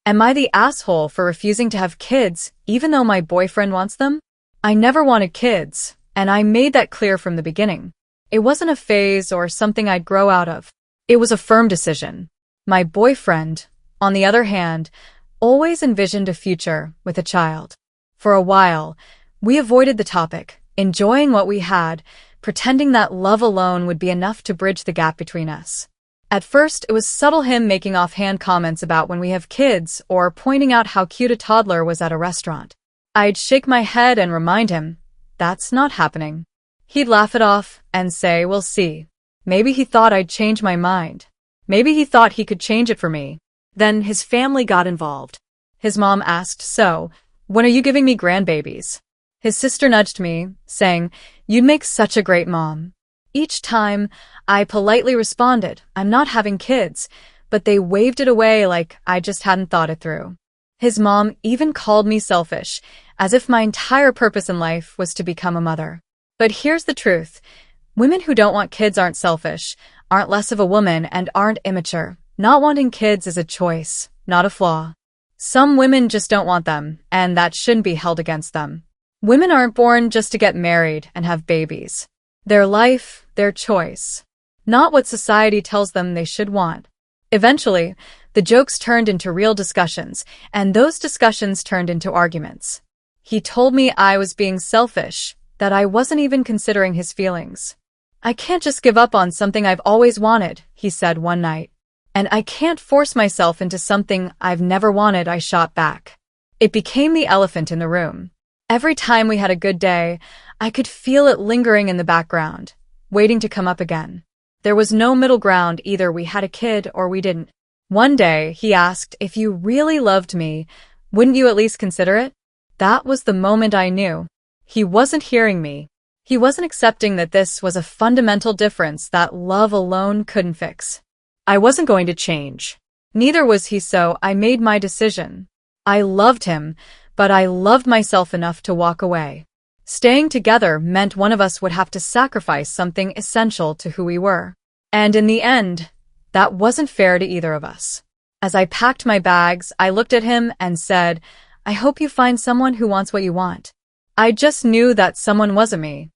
Am I the asshole for refusing to have kids even though my boyfriend wants them? I never wanted kids, and I made that clear from the beginning. It wasn't a phase or something I'd grow out of. It was a firm decision. My boyfriend, on the other hand, always envisioned a future with a child. For a while, we avoided the topic, enjoying what we had, pretending that love alone would be enough to bridge the gap between us. At first, it was subtle, him making offhand comments about when we have kids or pointing out how cute a toddler was at a restaurant. I'd shake my head and remind him, that's not happening. He'd laugh it off and say, we'll see. Maybe he thought I'd change my mind. Maybe he thought he could change it for me. Then his family got involved. His mom asked, so, when are you giving me grandbabies? His sister nudged me, saying, you'd make such a great mom. Each time, I politely responded, I'm not having kids, but they waved it away like I just hadn't thought it through. His mom even called me selfish, as if my entire purpose in life was to become a mother. But here's the truth. Women who don't want kids aren't selfish, aren't less of a woman, and aren't immature. Not wanting kids is a choice, not a flaw. Some women just don't want them, and that shouldn't be held against them. Women aren't born just to get married and have babies. Their life, their choice. Not what society tells them they should want. Eventually, the jokes turned into real discussions, and those discussions turned into arguments. He told me I was being selfish, that I wasn't even considering his feelings. I can't just give up on something I've always wanted, he said one night. And I can't force myself into something I've never wanted, I shot back. It became the elephant in the room. Every time we had a good day, I could feel it lingering in the background, waiting to come up again. There was no middle ground, either we had a kid or we didn't. One day, he asked, if you really loved me, wouldn't you at least consider it? That was the moment I knew. He wasn't hearing me. He wasn't accepting that this was a fundamental difference that love alone couldn't fix. I wasn't going to change. Neither was he, so I made my decision. I loved him, but I loved myself enough to walk away. Staying together meant one of us would have to sacrifice something essential to who we were. And in the end, that wasn't fair to either of us. As I packed my bags, I looked at him and said, I hope you find someone who wants what you want. I just knew that someone wasn't me.